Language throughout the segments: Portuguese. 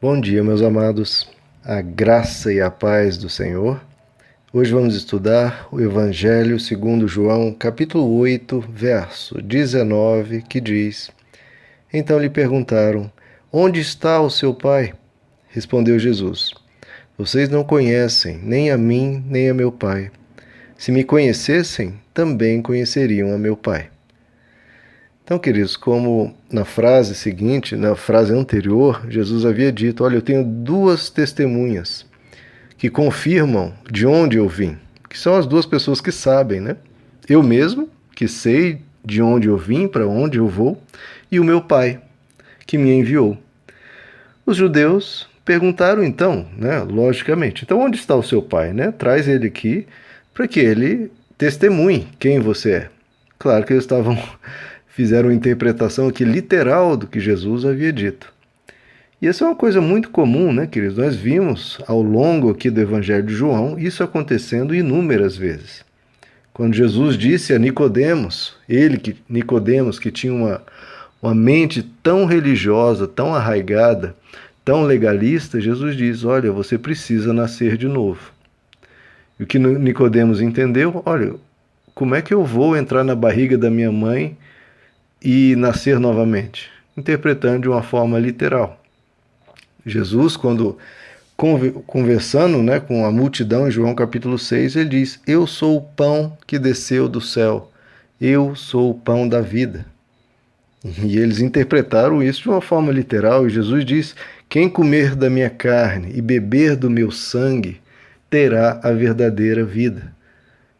Bom dia, meus amados. A graça e a paz do Senhor. Hoje vamos estudar o Evangelho segundo João, capítulo 8, verso 19, que diz: Então lhe perguntaram: Onde está o seu pai? Respondeu Jesus: Vocês não conhecem nem a mim, nem a meu pai. Se me conhecessem, também conheceriam a meu pai. Então, queridos, como na frase seguinte, na frase anterior, Jesus havia dito: Olha, eu tenho duas testemunhas que confirmam de onde eu vim, que são as duas pessoas que sabem, né? Eu mesmo, que sei de onde eu vim, para onde eu vou, e o meu Pai, que me enviou. Os judeus perguntaram então, né, logicamente, então onde está o seu pai, né? Traz ele aqui para que ele testemunhe quem você é. Claro que eles fizeram uma interpretação aqui literal do que Jesus havia dito. E essa é uma coisa muito comum, né, queridos? Nós vimos ao longo aqui do Evangelho de João isso acontecendo inúmeras vezes. Quando Jesus disse a Nicodemos, Nicodemos, que tinha uma mente tão religiosa, tão arraigada, tão legalista, Jesus diz: olha, você precisa nascer de novo. E o que Nicodemos entendeu: olha, como é que eu vou entrar na barriga da minha mãe e nascer novamente? Interpretando de uma forma literal. Jesus, quando conversando, né, com a multidão em João capítulo 6, ele diz: Eu sou o pão que desceu do céu, eu sou o pão da vida. E eles interpretaram isso de uma forma literal, e Jesus diz: Quem comer da minha carne e beber do meu sangue terá a verdadeira vida.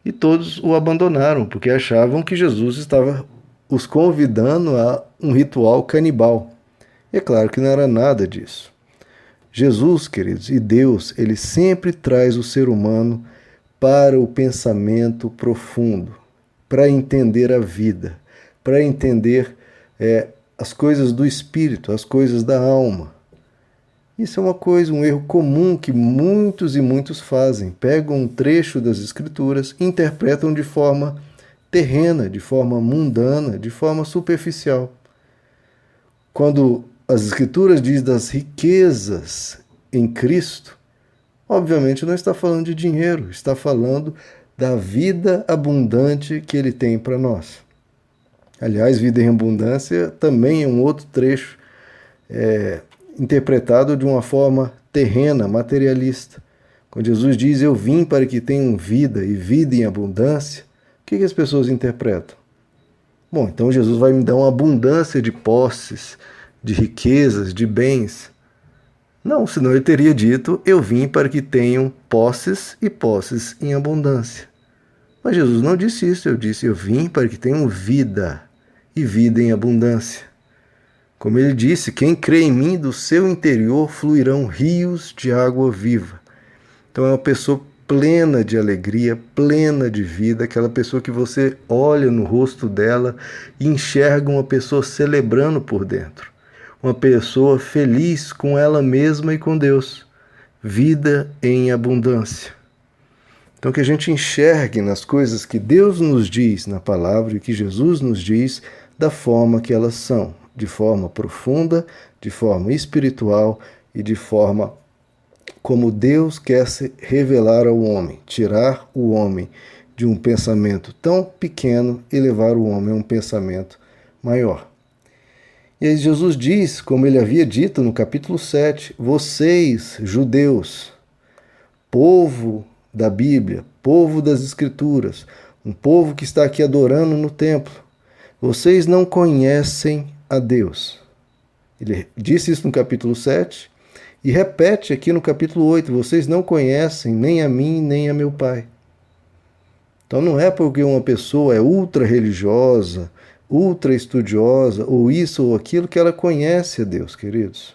E todos o abandonaram, porque achavam que Jesus estava os convidando a um ritual canibal. E é claro que não era nada disso. Jesus, queridos, e Deus, ele sempre traz o ser humano para o pensamento profundo, para entender a vida, para entender as coisas do espírito, as coisas da alma. Isso é uma coisa, um erro comum que muitos e muitos fazem. Pegam um trecho das Escrituras e interpretam de forma terrena, de forma mundana, de forma superficial. Quando as Escrituras dizem das riquezas em Cristo, obviamente não está falando de dinheiro, está falando da vida abundante que Ele tem para nós. Aliás, vida em abundância também é um outro trecho interpretado de uma forma terrena, materialista. Quando Jesus diz: Eu vim para que tenham vida e vida em abundância, o que as pessoas interpretam? Bom, então Jesus vai me dar uma abundância de posses, de riquezas, de bens. Não, senão ele teria dito: Eu vim para que tenham posses e posses em abundância. Mas Jesus não disse isso, ele disse: Eu vim para que tenham vida e vida em abundância. Como ele disse: Quem crê em mim, do seu interior fluirão rios de água viva. Então é uma pessoa plena de alegria, plena de vida, aquela pessoa que você olha no rosto dela e enxerga uma pessoa celebrando por dentro. Uma pessoa feliz com ela mesma e com Deus. Vida em abundância. Então que a gente enxergue nas coisas que Deus nos diz na palavra e que Jesus nos diz da forma que elas são, de forma profunda, de forma espiritual e de forma como Deus quer se revelar ao homem, tirar o homem de um pensamento tão pequeno e levar o homem a um pensamento maior. E aí Jesus diz, como ele havia dito no capítulo 7, vocês, judeus, povo da Bíblia, povo das Escrituras, um povo que está aqui adorando no templo, vocês não conhecem a Deus. Ele disse isso no capítulo 7 e repete aqui no capítulo 8, vocês não conhecem nem a mim, nem a meu Pai. Então não é porque uma pessoa é ultra religiosa, ultra estudiosa, ou isso ou aquilo, que ela conhece a Deus, queridos.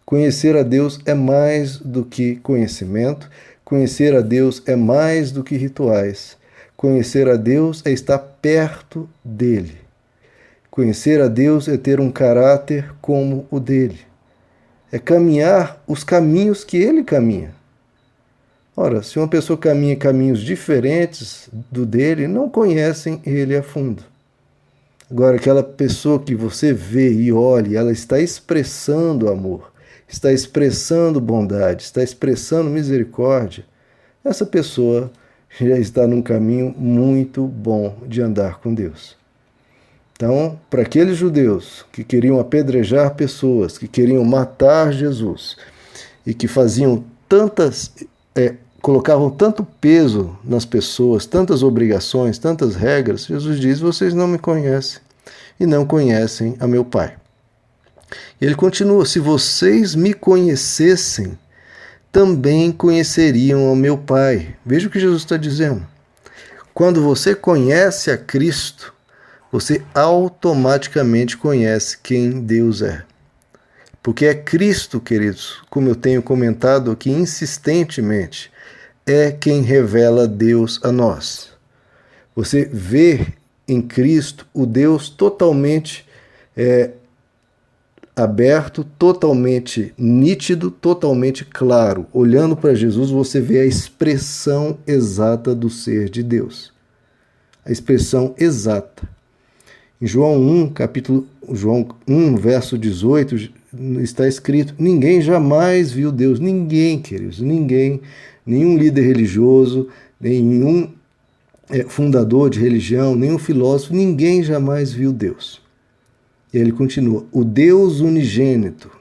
Conhecer a Deus é mais do que conhecimento, conhecer a Deus é mais do que rituais. Conhecer a Deus é estar perto dele. Conhecer a Deus é ter um caráter como o dele. É caminhar os caminhos que ele caminha. Ora, se uma pessoa caminha caminhos diferentes do dele, não conhecem ele a fundo. Agora, aquela pessoa que você vê e olha, ela está expressando amor, está expressando bondade, está expressando misericórdia, essa pessoa já está num caminho muito bom de andar com Deus. Então, para aqueles judeus que queriam apedrejar pessoas, que queriam matar Jesus e que faziam colocavam tanto peso nas pessoas, tantas obrigações, tantas regras, Jesus diz: vocês não me conhecem e não conhecem a meu Pai. E ele continua: se vocês me conhecessem, também conheceriam ao meu Pai. Veja o que Jesus está dizendo. Quando você conhece a Cristo, você automaticamente conhece quem Deus é. Porque é Cristo, queridos, como eu tenho comentado aqui insistentemente, é quem revela Deus a nós. Você vê em Cristo o Deus totalmente aberto, totalmente nítido, totalmente claro. Olhando para Jesus, você vê a expressão exata do ser de Deus. A expressão exata. Em João 1, verso 18, está escrito: ninguém jamais viu Deus. Ninguém, queridos, ninguém, nenhum líder religioso, nenhum fundador de religião, nenhum filósofo, ninguém jamais viu Deus. E ele continua: o Deus unigênito,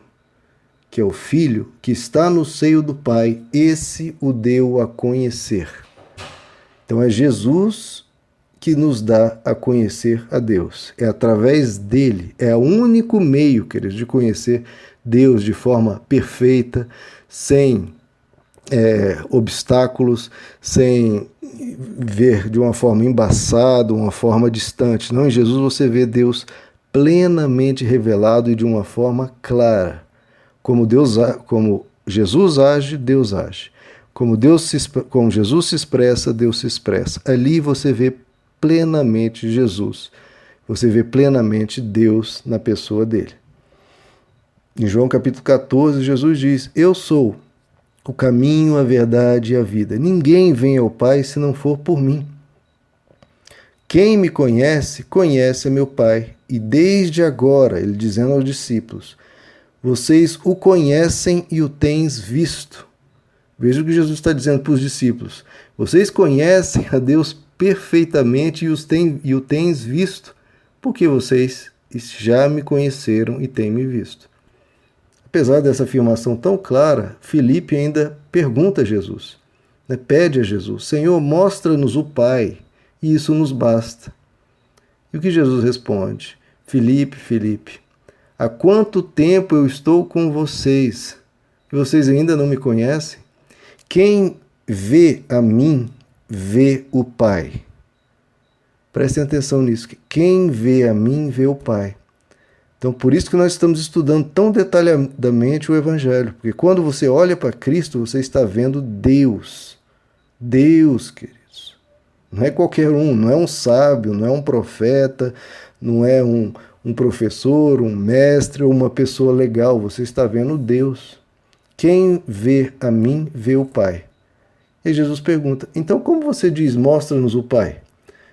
que é o Filho, que está no seio do Pai, esse o deu a conhecer. Então é Jesus que nos dá a conhecer a Deus. É através dele, é o único meio, queridos, de conhecer Deus de forma perfeita, sem obstáculos, sem ver de uma forma embaçada, uma forma distante. Não, em Jesus você vê Deus plenamente revelado e de uma forma clara. Como Jesus age, Deus age. Como Jesus se expressa, Deus se expressa. Ali você vê plenamente Jesus. Você vê plenamente Deus na pessoa dele. Em João capítulo 14, Jesus diz: eu sou o caminho, a verdade e a vida. Ninguém vem ao Pai se não for por mim. Quem me conhece, conhece a meu Pai. E desde agora, ele dizendo aos discípulos, vocês o conhecem e o tens visto. Veja o que Jesus está dizendo para os discípulos. Vocês conhecem a Deus perfeitamente e o tens visto, porque vocês já me conheceram e têm me visto. Apesar dessa afirmação tão clara, Filipe ainda pergunta a Jesus, pede a Jesus: Senhor, mostra-nos o Pai, e isso nos basta. E o que Jesus responde? Filipe, há quanto tempo eu estou com vocês e vocês ainda não me conhecem? Quem vê a mim, vê o Pai. Prestem atenção nisso. Quem vê a mim, vê o Pai. Então, por isso que nós estamos estudando tão detalhadamente o Evangelho. Porque quando você olha para Cristo, você está vendo Deus. Deus, queridos. Não é qualquer um, não é um sábio, não é um profeta, não é um professor, um mestre ou uma pessoa legal. Você está vendo Deus. Quem vê a mim, vê o Pai. E Jesus pergunta: então como você diz, mostra-nos o Pai?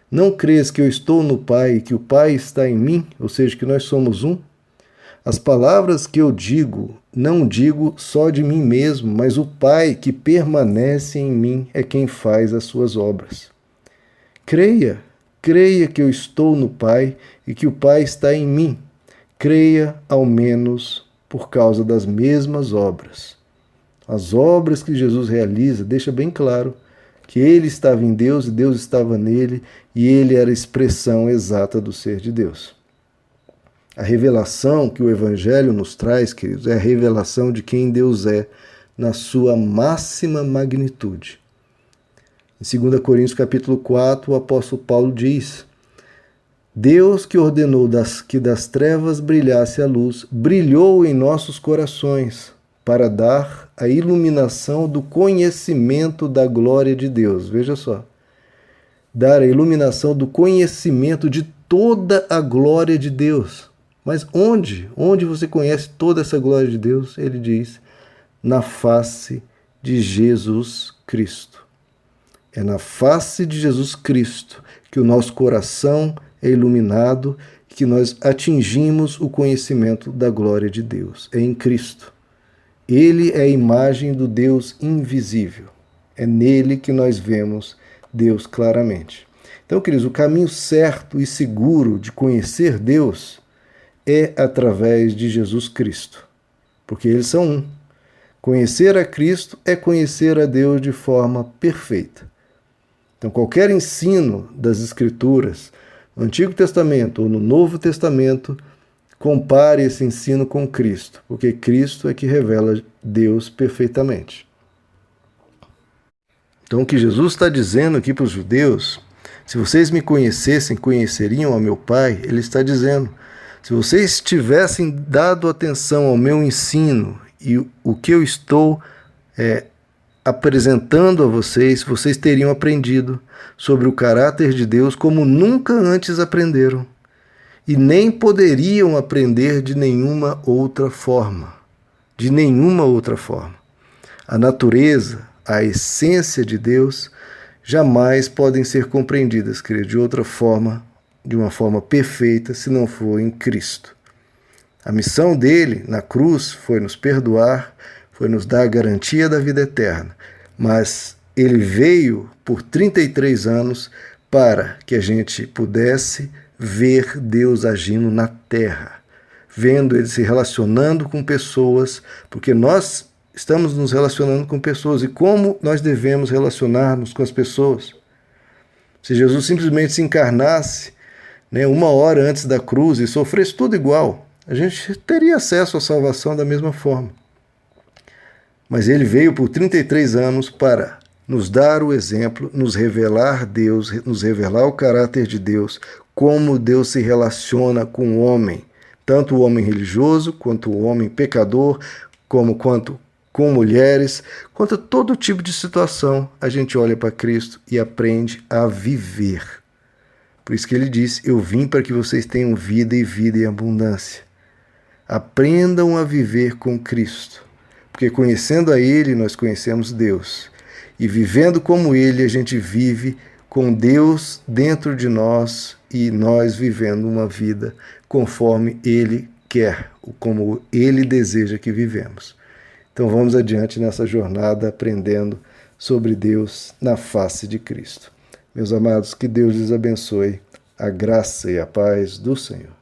Não crês que eu estou no Pai e que o Pai está em mim, ou seja, que nós somos um? As palavras que eu digo, não digo só de mim mesmo, mas o Pai que permanece em mim é quem faz as suas obras. Creia que eu estou no Pai e que o Pai está em mim. Creia, ao menos, por causa das mesmas obras. As obras que Jesus realiza deixa bem claro que ele estava em Deus e Deus estava nele e ele era a expressão exata do ser de Deus. A revelação que o Evangelho nos traz, queridos, é a revelação de quem Deus é na sua máxima magnitude. Em 2 Coríntios capítulo 4, o apóstolo Paulo diz: Deus que ordenou que das trevas brilhasse a luz, brilhou em nossos corações para dar a iluminação do conhecimento da glória de Deus. Veja só. Dar a iluminação do conhecimento de toda a glória de Deus. Mas onde? Onde você conhece toda essa glória de Deus? Ele diz: na face de Jesus Cristo. É na face de Jesus Cristo que o nosso coração é iluminado e que nós atingimos o conhecimento da glória de Deus. É em Cristo. Ele é a imagem do Deus invisível. É nele que nós vemos Deus claramente. Então, queridos, o caminho certo e seguro de conhecer Deus é através de Jesus Cristo, porque eles são um. Conhecer a Cristo é conhecer a Deus de forma perfeita. Então, qualquer ensino das Escrituras, no Antigo Testamento ou no Novo Testamento, compare esse ensino com Cristo, porque Cristo é que revela Deus perfeitamente. Então, o que Jesus está dizendo aqui para os judeus, se vocês me conhecessem, conheceriam ao meu Pai, ele está dizendo, se vocês tivessem dado atenção ao meu ensino e o que eu estou apresentando a vocês, vocês teriam aprendido sobre o caráter de Deus como nunca antes aprenderam. E nem poderiam aprender de nenhuma outra forma. De nenhuma outra forma. A natureza, a essência de Deus, jamais podem ser compreendidas, querido, de outra forma, de uma forma perfeita, se não for em Cristo. A missão dele na cruz foi nos perdoar, foi nos dar a garantia da vida eterna. Mas ele veio por 33 anos para que a gente pudesse ver Deus agindo na terra, vendo ele se relacionando com pessoas, porque nós estamos nos relacionando com pessoas, e como nós devemos relacionar-nos com as pessoas. Se Jesus simplesmente se encarnasse, uma hora antes da cruz e sofresse tudo igual, a gente teria acesso à salvação da mesma forma. Mas ele veio por 33 anos para nos dar o exemplo, nos revelar Deus, nos revelar o caráter de Deus, como Deus se relaciona com o homem, tanto o homem religioso, quanto o homem pecador, quanto com mulheres, quanto todo tipo de situação, a gente olha para Cristo e aprende a viver. Por isso que ele disse, eu vim para que vocês tenham vida e vida em abundância. Aprendam a viver com Cristo, porque conhecendo a Ele, nós conhecemos Deus. E vivendo como Ele, a gente vive com Deus dentro de nós e nós vivendo uma vida conforme Ele quer, como Ele deseja que vivemos. Então vamos adiante nessa jornada aprendendo sobre Deus na face de Cristo. Meus amados, que Deus lhes abençoe, a graça e a paz do Senhor.